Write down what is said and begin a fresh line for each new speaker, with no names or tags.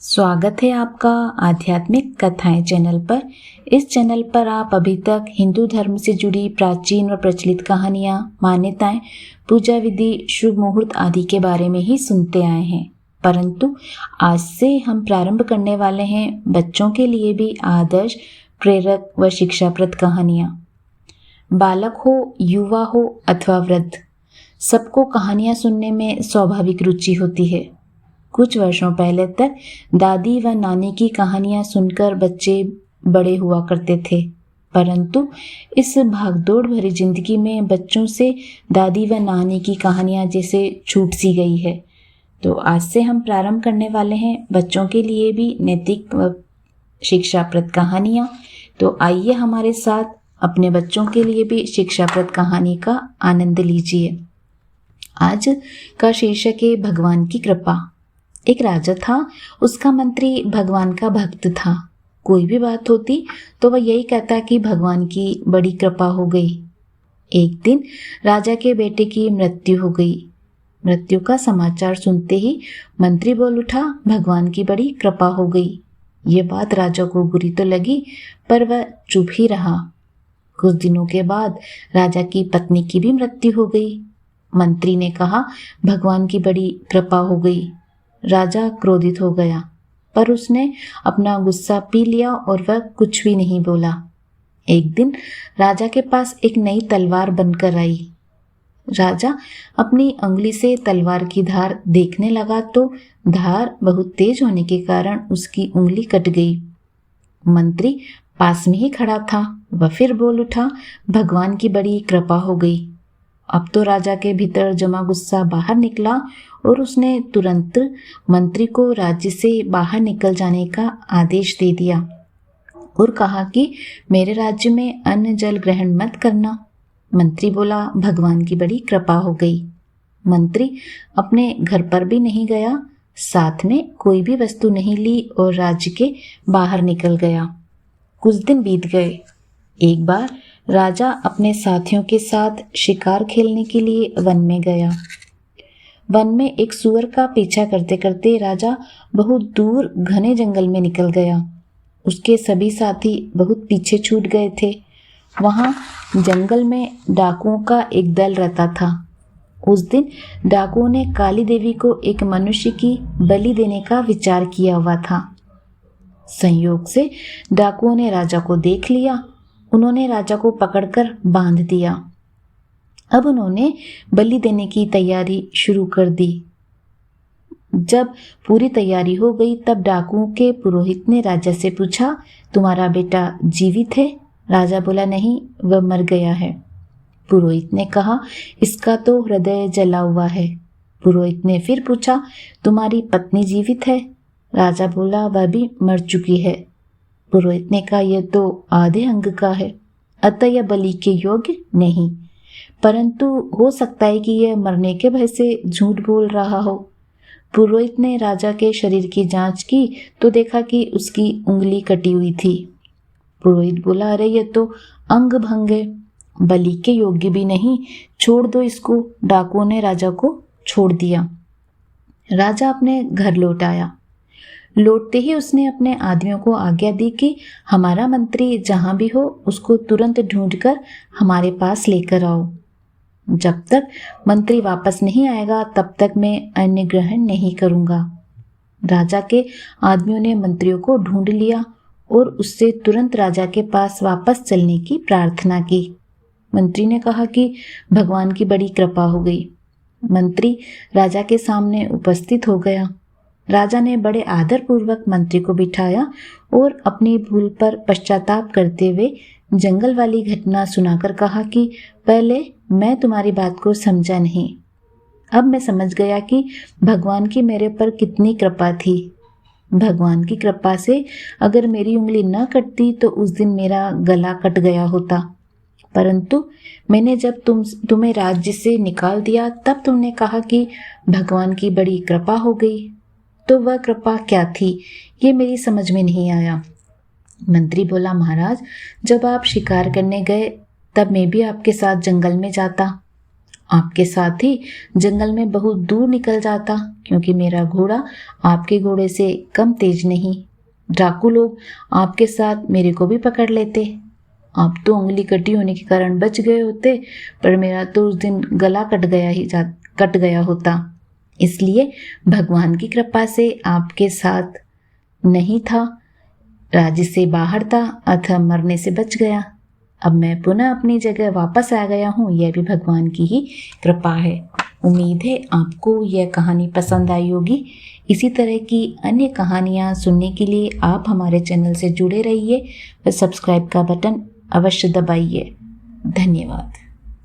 स्वागत है आपका आध्यात्मिक कथाएं चैनल पर। इस चैनल पर आप अभी तक हिंदू धर्म से जुड़ी प्राचीन व प्रचलित कहानियां, मान्यताएं, पूजा विधि, शुभ मुहूर्त आदि के बारे में ही सुनते आए हैं। परंतु आज से हम प्रारंभ करने वाले हैं बच्चों के लिए भी आदर्श, प्रेरक व शिक्षाप्रद कहानियां। बालक हो, युवा हो अथवा वृद्ध, सबको कहानियां सुनने में स्वाभाविक रुचि होती है। कुछ वर्षों पहले तक दादी व नानी की कहानियां सुनकर बच्चे बड़े हुआ करते थे, परंतु इस भागदौड़ भरी जिंदगी में बच्चों से दादी व नानी की कहानियां जैसे छूट सी गई है। तो आज से हम प्रारंभ करने वाले हैं बच्चों के लिए भी नैतिक व शिक्षाप्रद कहानियां। तो आइए हमारे साथ अपने बच्चों के लिए भी शिक्षाप्रद कहानी का आनंद लीजिए। आज का शीर्षक है भगवान की कृपा। एक राजा था, उसका मंत्री भगवान का भक्त था। कोई भी बात होती तो वह यही कहता कि भगवान की बड़ी कृपा हो गई। एक दिन राजा के बेटे की मृत्यु हो गई। मृत्यु का समाचार सुनते ही मंत्री बोल उठा, भगवान की बड़ी कृपा हो गई। ये बात राजा को बुरी तो लगी, पर वह चुप ही रहा। कुछ दिनों के बाद राजा की पत्नी की भी मृत्यु हो गई। मंत्री ने कहा, भगवान की बड़ी कृपा हो गई। राजा क्रोधित हो गया, पर उसने अपना गुस्सा पी लिया और वह कुछ भी नहीं बोला। एक दिन राजा के पास एक नई तलवार बनकर आई। राजा अपनी उंगली से तलवार की धार देखने लगा तो धार बहुत तेज होने के कारण उसकी उंगली कट गई। मंत्री पास में ही खड़ा था, वह फिर बोल उठा, भगवान की बड़ी कृपा हो गई। अब तो राजा के भीतर जमा गुस्सा बाहर निकला और उसने तुरंत मंत्री को राज्य से बाहर निकल जाने का आदेश दे दिया और कहा कि मेरे राज्य में अन्न जल ग्रहण मत करना। मंत्री बोला, भगवान की बड़ी कृपा हो गई। मंत्री अपने घर पर भी नहीं गया, साथ में कोई भी वस्तु नहीं ली और राज्य के बाहर निकल गया। कुछ दिन बीत गए। एक बार राजा अपने साथियों के साथ शिकार खेलने के लिए वन में गया। वन में एक सूअर का पीछा करते करते राजा बहुत दूर घने जंगल में निकल गया। उसके सभी साथी बहुत पीछे छूट गए थे। वहां जंगल में डाकुओं का एक दल रहता था। उस दिन डाकुओं ने काली देवी को एक मनुष्य की बलि देने का विचार किया हुआ था। संयोग से डाकुओं ने राजा को देख लिया। उन्होंने राजा को पकड़कर बांध दिया। अब उन्होंने बलि देने की तैयारी शुरू कर दी। जब पूरी तैयारी हो गई तब डाकुओं के पुरोहित ने राजा से पूछा, तुम्हारा बेटा जीवित है? राजा बोला, नहीं, वह मर गया है। पुरोहित ने कहा, इसका तो हृदय जला हुआ है। पुरोहित ने फिर पूछा, तुम्हारी पत्नी जीवित है? राजा बोला, वह भी मर चुकी है। पुरोहित ने कहा, यह तो आधे अंग का है, अतः यह बलि के योग्य नहीं, परंतु हो सकता है कि यह मरने के भय से झूठ बोल रहा हो। पुरोहित ने राजा के शरीर की जांच की तो देखा कि उसकी उंगली कटी हुई थी। पुरोहित बोला, अरे यह तो अंग भंग है, बलि के योग्य भी नहीं, छोड़ दो इसको। डाकुओं ने राजा को छोड़ दिया। राजा अपने घर लौट आया। लौटते ही उसने अपने आदमियों को आज्ञा दी कि हमारा मंत्री जहां भी हो उसको तुरंत ढूंढकर हमारे पास लेकर आओ। जब तक मंत्री वापस नहीं आएगा तब तक मैं अन्न ग्रहण नहीं करूंगा। राजा के आदमियों ने मंत्रियों को ढूंढ लिया और उससे तुरंत राजा के पास वापस चलने की प्रार्थना की। मंत्री ने कहा कि भगवान की बड़ी कृपा हो गई। मंत्री राजा के सामने उपस्थित हो गया। राजा ने बड़े आदर पूर्वक मंत्री को बिठाया और अपनी भूल पर पश्चाताप करते हुए जंगल वाली घटना सुनाकर कहा कि पहले मैं तुम्हारी बात को समझा नहीं, अब मैं समझ गया कि भगवान की मेरे पर कितनी कृपा थी। भगवान की कृपा से अगर मेरी उंगली न कटती तो उस दिन मेरा गला कट गया होता, परंतु मैंने जब तुम्हें राज्य से निकाल दिया तब तुमने कहा कि भगवान की बड़ी कृपा हो गई। तो वह कृपा क्या थी, ये मेरी समझ में नहीं आया। मंत्री बोला, महाराज, जब आप शिकार करने गए तब मैं भी आपके साथ जंगल में जाता। आपके साथ ही जंगल में बहुत दूर निकल जाता, क्योंकि मेरा घोड़ा आपके घोड़े से कम तेज नहीं। डाकू लोग आपके साथ मेरे को भी पकड़ लेते। आप तो उंगली कटी होने के कारण बच गए होते, पर मेरा तो उस दिन गला कट गया होता। इसलिए भगवान की कृपा से आपके साथ नहीं था, राज्य से बाहर था, अतः मरने से बच गया। अब मैं पुनः अपनी जगह वापस आ गया हूँ, यह भी भगवान की ही कृपा है। उम्मीद है आपको यह कहानी पसंद आई होगी। इसी तरह की अन्य कहानियाँ सुनने के लिए आप हमारे चैनल से जुड़े रहिए और सब्सक्राइब का बटन अवश्य दबाइए। धन्यवाद।